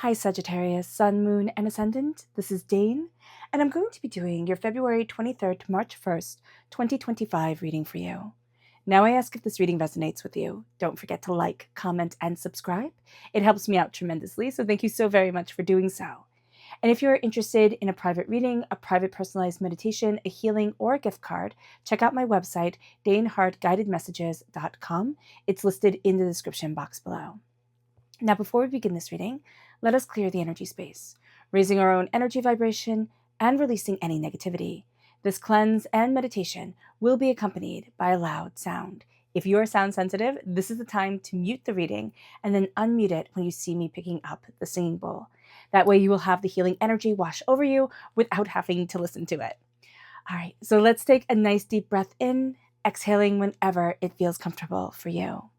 Hi Sagittarius, Sun, Moon, and Ascendant. This is Dane, and I'm going to be doing your February 23rd to March 1st, 2025 reading for you. Now I ask if this reading resonates with you. Don't forget to like, comment, and subscribe. It helps me out tremendously, so thank you so very much for doing so. And if you're interested in a private reading, a private personalized meditation, a healing, or a gift card, check out my website, danehartguidedmessages.com. It's listed in the description box below. Now, before we begin this reading, let us clear the energy space, raising our own energy vibration and releasing any negativity. This cleanse and meditation will be accompanied by a loud sound. If you are sound sensitive, this is the time to mute the reading and then unmute it when you see me picking up the singing bowl. That way you will have the healing energy wash over you without having to listen to it. All right, so let's take a nice deep breath in, exhaling whenever it feels comfortable for you.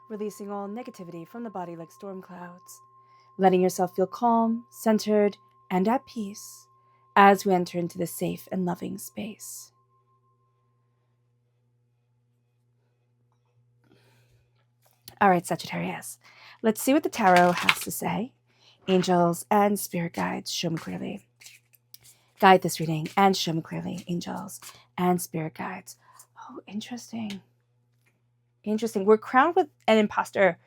Releasing all negativity from the body like storm clouds, letting yourself feel calm, centered, and at peace as we enter into this safe and loving space. All right, Sagittarius, let's see what the tarot has to say. Angels and spirit guides, show me clearly. Guide this reading and show me clearly, angels and spirit guides. Oh, interesting. Interesting. We're crowned with an imposter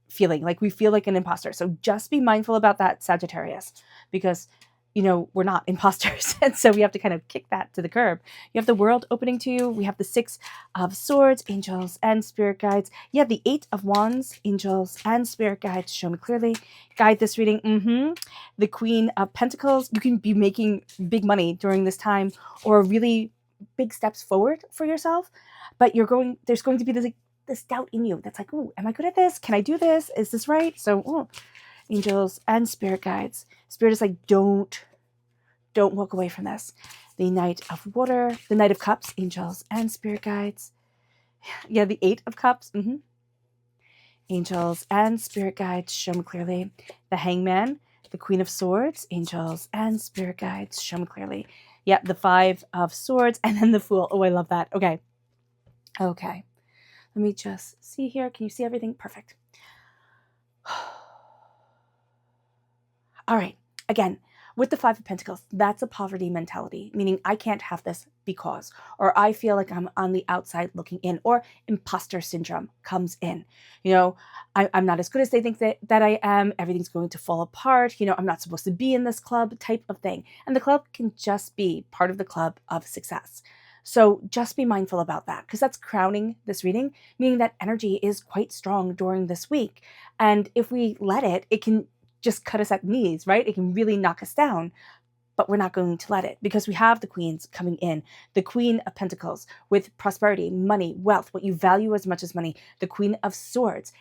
feeling, like we feel like an imposter. So just be mindful about that, Sagittarius, because, we're not imposters. And so we have to kind of kick that to the curb. You have the world opening to you. We have the 6 of Swords, angels and spirit guides. You have the 8 of Wands, angels and spirit guides. Show me clearly. Guide this reading. The Queen of Pentacles. You can be making big money during this time or really big steps forward for yourself. But there's going to be this doubt in you that's like, oh, am I good at this? Can I do this? Is this right? So, angels and spirit guides. Spirit is like, don't walk away from this. The Knight of Water, the Knight of Cups, angels and spirit guides. Yeah, the 8 of Cups. Angels and spirit guides, show me clearly. The Hangman, the Queen of Swords, angels and spirit guides, show me clearly. Yeah, the 5 of Swords, and then the Fool. Oh, I love that. Okay. Let me just see here. Can you see everything? Perfect. All right. Again, with the 5 of Pentacles, that's a poverty mentality, meaning I can't have this because, or I feel like I'm on the outside looking in, or imposter syndrome comes in. I'm not as good as they think that I am. Everything's going to fall apart. I'm not supposed to be in this club type of thing. And the club can just be part of the club of success. So just be mindful about that, because that's crowning this reading, meaning that energy is quite strong during this week. And if we let it, it can just cut us at the knees, right? It can really knock us down, but we're not going to let it, because we have the queens coming in. The Queen of Pentacles with prosperity, money, wealth, what you value as much as money. The Queen of Swords,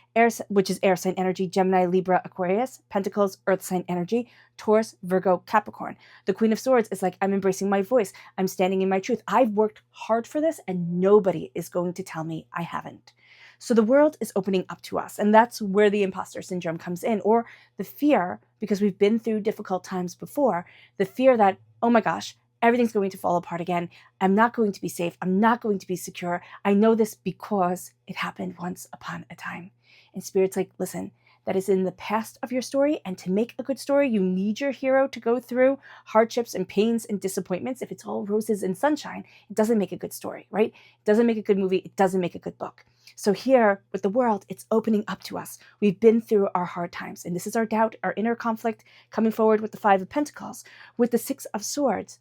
which is air sign energy, Gemini, Libra, Aquarius. Pentacles, earth sign energy, Taurus, Virgo, Capricorn. The Queen of Swords is like, I'm embracing my voice. I'm standing in my truth. I've worked hard for this and nobody is going to tell me I haven't. So the world is opening up to us. And that's where the imposter syndrome comes in, or the fear, because we've been through difficult times before, the fear that, oh my gosh, everything's going to fall apart again. I'm not going to be safe. I'm not going to be secure. I know this because it happened once upon a time. And Spirit's like, listen, that is in the past of your story. And to make a good story, you need your hero to go through hardships and pains and disappointments. If it's all roses and sunshine, it doesn't make a good story, right? It doesn't make a good movie. It doesn't make a good book. So here with the world, it's opening up to us. We've been through our hard times. And this is our doubt, our inner conflict coming forward with the 5 of Pentacles, with the 6 of Swords.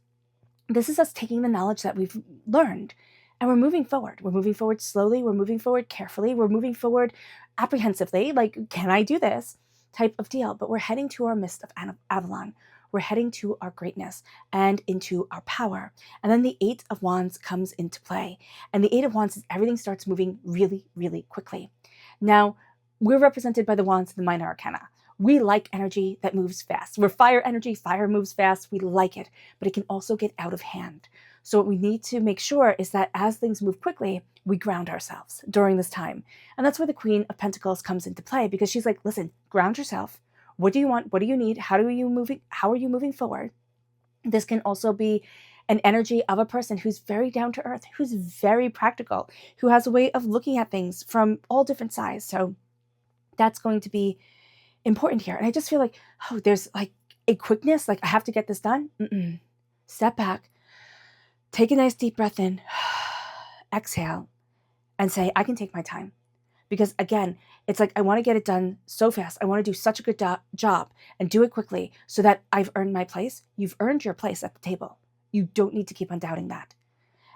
This is us taking the knowledge that we've learned and we're moving forward. We're moving forward slowly. We're moving forward carefully. We're moving forward apprehensively, like, can I do this type of deal? But we're heading to our mist of Avalon. we're heading to our greatness and into our power. And then the Eight of Wands comes into play. And the Eight of Wands is everything starts moving really, really quickly. Now, we're represented by the wands of the minor arcana. We like energy that moves fast. We're fire energy, fire moves fast, we like it, but it can also get out of hand. So what we need to make sure is that as things move quickly, we ground ourselves during this time. And that's where the Queen of Pentacles comes into play, because she's like, listen, ground yourself. What do you want? What do you need? How are you moving forward? This can also be an energy of a person who's very down to earth, who's very practical, who has a way of looking at things from all different sides. So that's going to be important here. And I just feel like, oh, there's like a quickness, like I have to get this done. Step back, take a nice deep breath in, exhale, and say, I can take my time. Because again, it's like, I want to get it done so fast. I want to do such a good job and do it quickly so that I've earned my place. You've earned your place at the table. You don't need to keep on doubting that.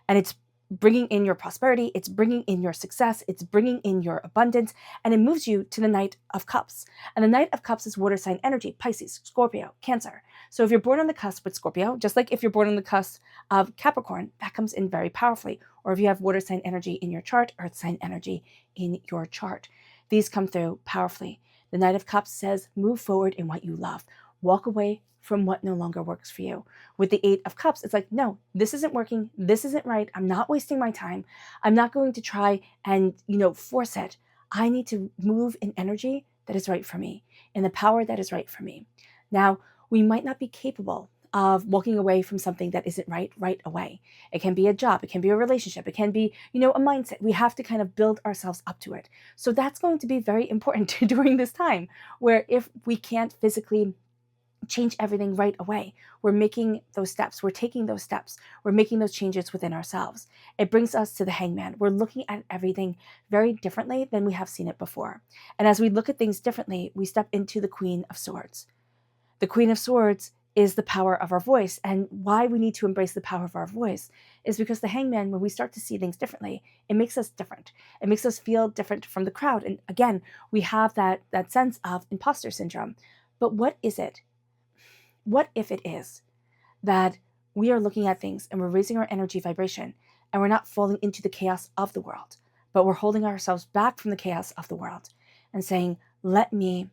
And it's bringing in your prosperity. It's bringing in your success. It's bringing in your abundance. And it moves you to the Knight of Cups. And the Knight of Cups is water sign energy, Pisces, Scorpio, Cancer. So if you're born on the cusp with Scorpio, just like if you're born on the cusp of Capricorn, that comes in very powerfully. Or if you have water sign energy in your chart, earth sign energy in your chart, these come through powerfully. The Knight of Cups says, move forward in what you love. Walk away from what no longer works for you. With the Eight of Cups, it's like, no, this isn't working. This isn't right. I'm not wasting my time. I'm not going to try and, force it. I need to move in energy that is right for me, in the power that is right for me. Now, we might not be capable of walking away from something that isn't right away. It can be a job. It can be a relationship. It can be, a mindset. We have to kind of build ourselves up to it. So that's going to be very important during this time, where if we can't physically change everything right away, we're making those steps. We're taking those steps. We're making those changes within ourselves. It brings us to the Hangman. We're looking at everything very differently than we have seen it before. And as we look at things differently, we step into the Queen of Swords. The Queen of Swords is the power of our voice. And why we need to embrace the power of our voice is because the Hangman, when we start to see things differently, it makes us different. It makes us feel different from the crowd. And again, we have that sense of imposter syndrome. But what is it? What if it is that we are looking at things and we're raising our energy vibration and we're not falling into the chaos of the world, but we're holding ourselves back from the chaos of the world and saying, let me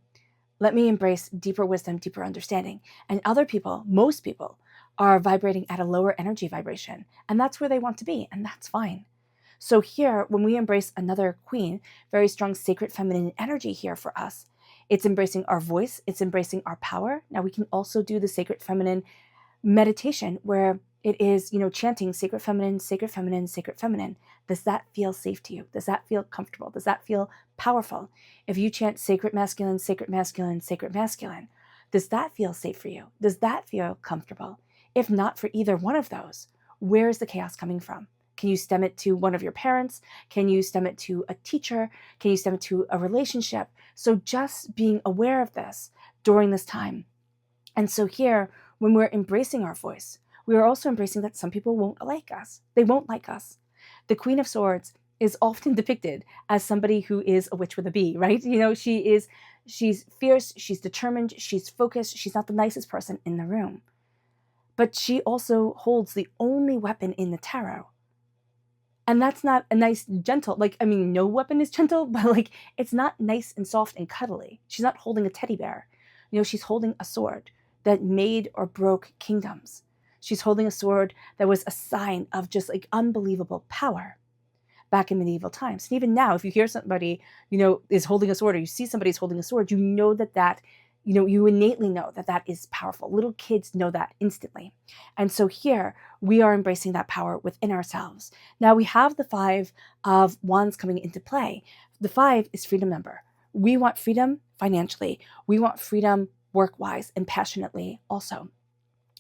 embrace deeper wisdom, deeper understanding. And other people, most people, are vibrating at a lower energy vibration. And that's where they want to be. And that's fine. So here, when we embrace another queen, very strong sacred feminine energy here for us, it's embracing our voice. It's embracing our power. Now we can also do the sacred feminine meditation where it is, chanting sacred feminine, sacred feminine, sacred feminine. Does that feel safe to you? Does that feel comfortable? Does that feel powerful? If you chant sacred masculine, sacred masculine, sacred masculine, does that feel safe for you? Does that feel comfortable? If not for either one of those, where is the chaos coming from? Can you stem it to one of your parents? Can you stem it to a teacher? Can you stem it to a relationship? So just being aware of this during this time. And so here, when we're embracing our voice, we are also embracing that some people won't like us. They won't like us. The Queen of Swords is often depicted as somebody who is a witch with a bee, right? She's fierce, she's determined, she's focused, she's not the nicest person in the room. But she also holds the only weapon in the tarot. And that's not a nice, gentle, no weapon is gentle, but it's not nice and soft and cuddly. She's not holding a teddy bear. She's holding a sword that made or broke kingdoms. She's holding a sword that was a sign of just unbelievable power back in medieval times. And even now, if you hear somebody, is holding a sword, or you see somebody's holding a sword, you know that you innately know that is powerful. Little kids know that instantly. And so here we are embracing that power within ourselves. Now we have the Five of Wands coming into play. The 5 is freedom number. We want freedom financially. We want freedom work-wise and passionately also.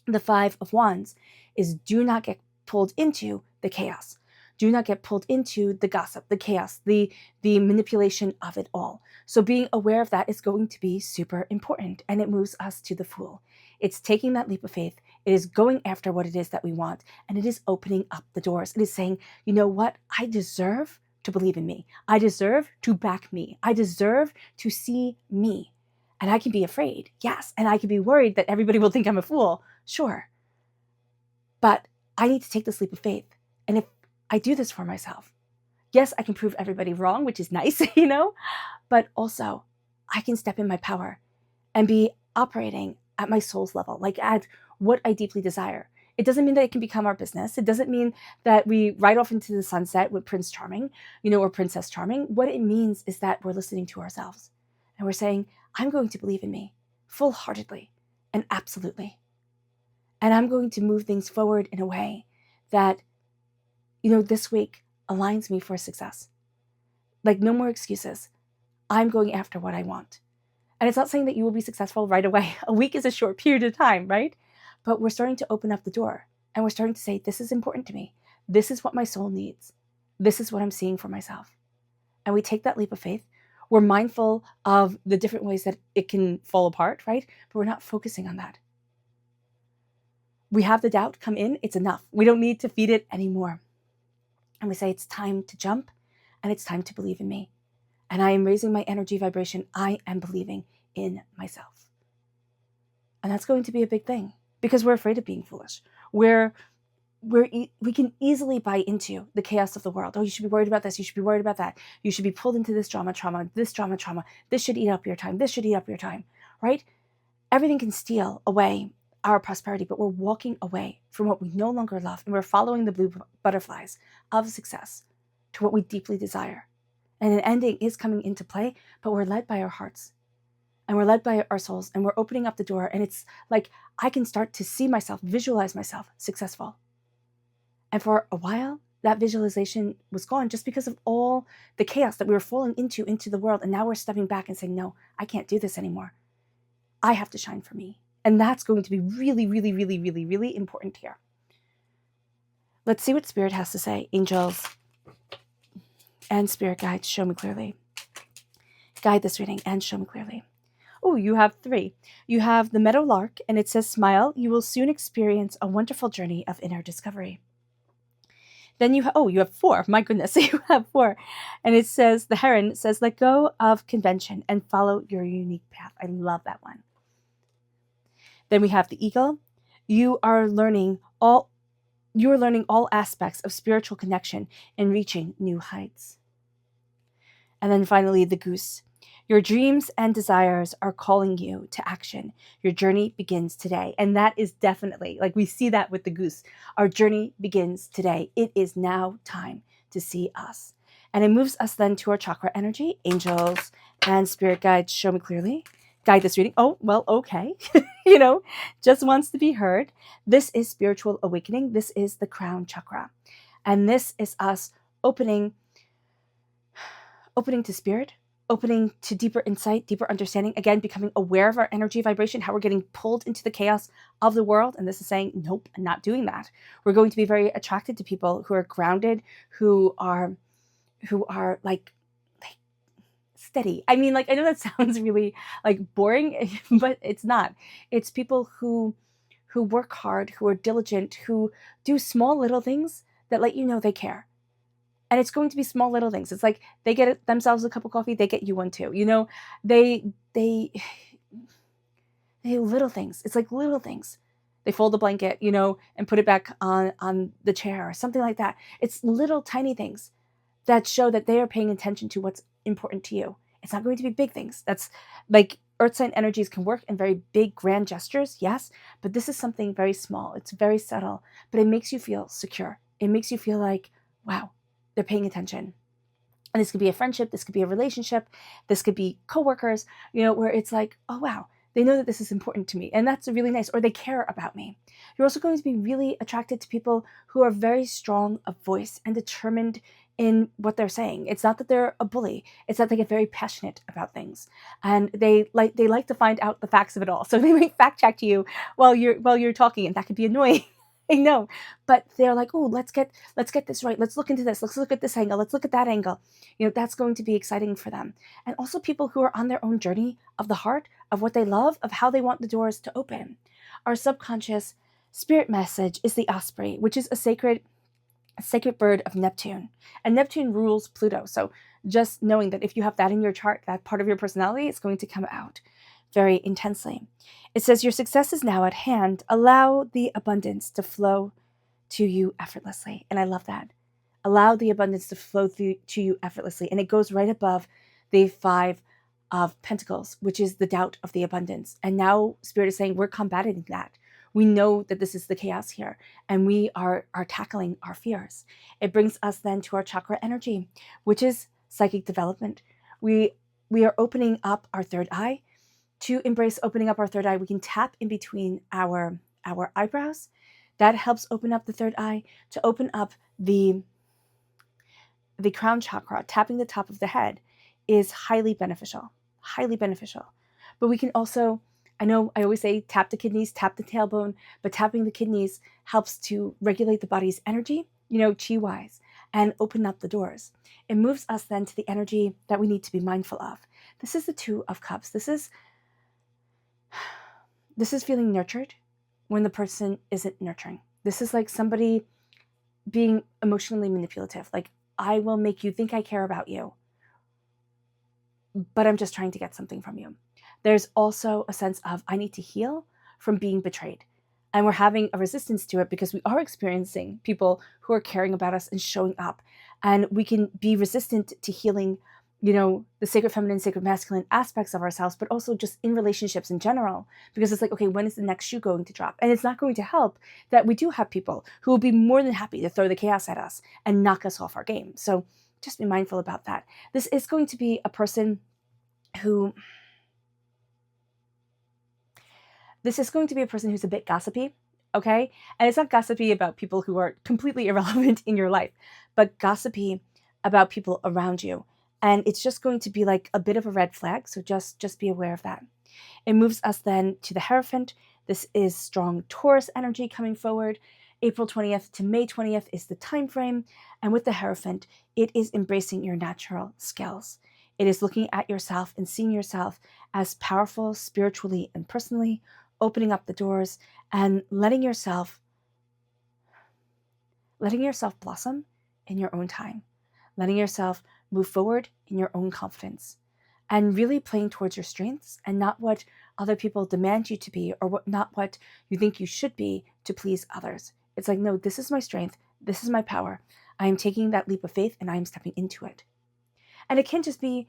The 5 of Wands is do not get pulled into the chaos. Do not get pulled into the gossip, the chaos, the manipulation of it all. So being aware of that is going to be super important, and it moves us to the Fool. It's taking that leap of faith. It is going after what it is that we want, and it is opening up the doors. It is saying, you know what? I deserve to believe in me. I deserve to back me. I deserve to see me. And I can be afraid, yes. And I can be worried that everybody will think I'm a fool, sure. But I need to take this leap of faith. And if I do this for myself, yes, I can prove everybody wrong, which is nice, but also I can step in my power and be operating at my soul's level, like at what I deeply desire. It doesn't mean that it can become our business. It doesn't mean that we ride off into the sunset with Prince Charming, or Princess Charming. What it means is that we're listening to ourselves and we're saying, I'm going to believe in me full-heartedly and absolutely. And I'm going to move things forward in a way that, this week aligns me for success. Like, no more excuses. I'm going after what I want. And it's not saying that you will be successful right away. A week is a short period of time, right? But we're starting to open up the door and we're starting to say, this is important to me. This is what my soul needs. This is what I'm seeing for myself. And we take that leap of faith. We're mindful of the different ways that it can fall apart, right? But we're not focusing on that. We have the doubt come in. It's enough. We don't need to feed it anymore. And we say, it's time to jump and it's time to believe in me. And I am raising my energy vibration. I am believing in myself. And that's going to be a big thing because we're afraid of being foolish. We can easily buy into the chaos of the world. Oh, you should be worried about this. You should be worried about that. You should be pulled into this trauma. This should eat up your time. This should eat up your time, right? Everything can steal away our prosperity, but we're walking away from what we no longer love. And we're following the blue butterflies of success to what we deeply desire. And an ending is coming into play, but we're led by our hearts and we're led by our souls and we're opening up the door. And it's like, I can start to see myself, visualize myself successful. And for a while, that visualization was gone just because of all the chaos that we were falling into the world. And now we're stepping back and saying, no, I can't do this anymore. I have to shine for me. And that's going to be really, really, really, really, really important here. Let's see what Spirit has to say. Angels and Spirit guides, show me clearly. Guide this reading and show me clearly. Oh, you have 3. You have the meadowlark, and it says, smile. You will soon experience a wonderful journey of inner discovery. Then you have 4. My goodness, you have 4. And it says, the heron says, let go of convention and follow your unique path. I love that one. Then we have the eagle. You are learning all aspects of spiritual connection and reaching new heights. And then finally, the goose. Your dreams and desires are calling you to action. Your journey begins today. And that is definitely, like we see that with the goose. Our journey begins today. It is now time to see us. And it moves us then to our chakra energy. Angels and spirit guides, show me clearly. Guide this reading. Oh, well, okay. Just wants to be heard. This is spiritual awakening. This is the crown chakra. And this is us opening to spirit, opening to deeper insight, deeper understanding. Again, becoming aware of our energy vibration, how we're getting pulled into the chaos of the world. And this is saying, nope, I'm not doing that. We're going to be very attracted to people who are grounded, who are like steady. I mean, like, I know that sounds really like boring, but it's not. It's people who work hard, who are diligent, who do small little things that let you know they care. And it's going to be small little things. It's like they get themselves a cup of coffee, they get you one too. They little things. It's like little things. They fold the blanket, and put it back on the chair or something like that. It's little tiny things that show that they are paying attention to what's important to you. It's not going to be big things. That's like earth sign energies can work in very big, grand gestures, yes, but this is something very small. It's very subtle, but it makes you feel secure. It makes you feel like, wow, they're paying attention. And this could be a friendship, this could be a relationship, this could be coworkers, where it's like, oh, wow, they know that this is important to me. And that's really nice. Or they care about me. You're also going to be really attracted to people who are very strong of voice and determined in what they're saying. It's not that they're a bully. It's that they get very passionate about things. And they like to find out the facts of it all. So they might fact check you while you're talking, and that could be annoying. I know, but they're like, oh, let's get this right. Let's look into this. Let's look at this angle. Let's look at that angle. That's going to be exciting for them. And also people who are on their own journey of the heart, of what they love, of how they want the doors to open. Our subconscious spirit message is the osprey, which is a sacred bird of Neptune. And Neptune rules Pluto. So just knowing that if you have that in your chart, that part of your personality is going to come out. very intensely. It says, your success is now at hand. Allow the abundance to flow to you effortlessly. And I love that. Allow the abundance to flow through to you effortlessly. And it goes right above the 5 of Pentacles, which is the doubt of the abundance. And now Spirit is saying we're combating that. We know that this is the chaos here, and we are tackling our fears. It brings us then to our chakra energy, which is psychic development. We are opening up our third eye. To embrace opening up our third eye, we can tap in between our eyebrows. That helps open up the third eye. To open up the crown chakra, tapping the top of the head, is highly beneficial. But we can also, I know I always say tap the kidneys, tap the tailbone, but tapping the kidneys helps to regulate the body's energy, chi-wise, and open up the doors. It moves us then to the energy that we need to be mindful of. This is the 2 of Cups. This is feeling nurtured when the person isn't nurturing. This is like somebody being emotionally manipulative. Like, I will make you think I care about you, but I'm just trying to get something from you. There's also a sense of, I need to heal from being betrayed. And we're having a resistance to it because we are experiencing people who are caring about us and showing up. And we can be resistant to healing, the sacred feminine, sacred masculine aspects of ourselves, but also just in relationships in general. Because it's like, okay, when is the next shoe going to drop? And it's not going to help that we do have people who will be more than happy to throw the chaos at us and knock us off our game. So just be mindful about that. This is going to be a person who's a bit gossipy, okay? And it's not gossipy about people who are completely irrelevant in your life, but gossipy about people around you. And it's just going to be like a bit of a red flag, so just be aware of that. It moves us then to the Hierophant. This is strong Taurus energy coming forward. April 20th to May 20th is the time frame. And with the Hierophant, it is embracing your natural skills. It is looking at yourself and seeing yourself as powerful spiritually and personally, opening up the doors and letting yourself blossom in your own time, letting yourself move forward in your own confidence, and really playing towards your strengths and not what other people demand you to be, or not what you think you should be to please others. It's like, no, this is my strength. This is my power. I am taking that leap of faith and I am stepping into it. And it can just be,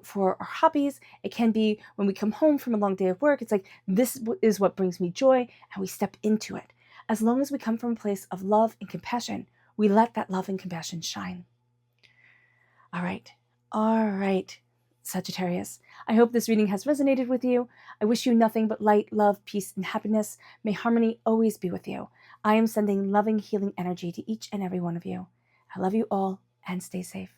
for our hobbies. It can be when we come home from a long day of work. It's like, this is what brings me joy, and we step into it. As long as we come from a place of love and compassion, we let that love and compassion shine. All right, Sagittarius. I hope this reading has resonated with you. I wish you nothing but light, love, peace, and happiness. May harmony always be with you. I am sending loving, healing energy to each and every one of you. I love you all, and stay safe.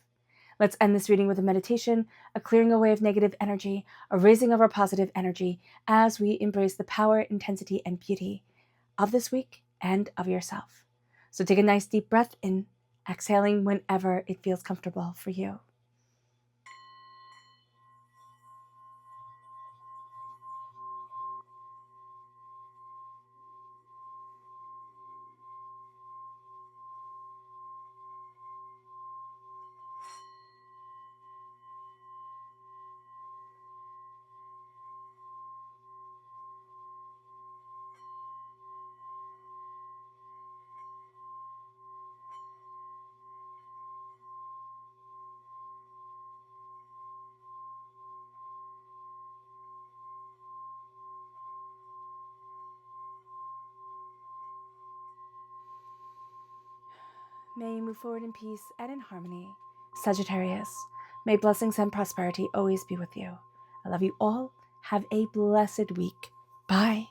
Let's end this reading with a meditation, a clearing away of negative energy, a raising of our positive energy as we embrace the power, intensity, and beauty of this week and of yourself. So take a nice deep breath in, exhaling whenever it feels comfortable for you. May you move forward in peace and in harmony. Sagittarius, may blessings and prosperity always be with you. I love you all. Have a blessed week. Bye.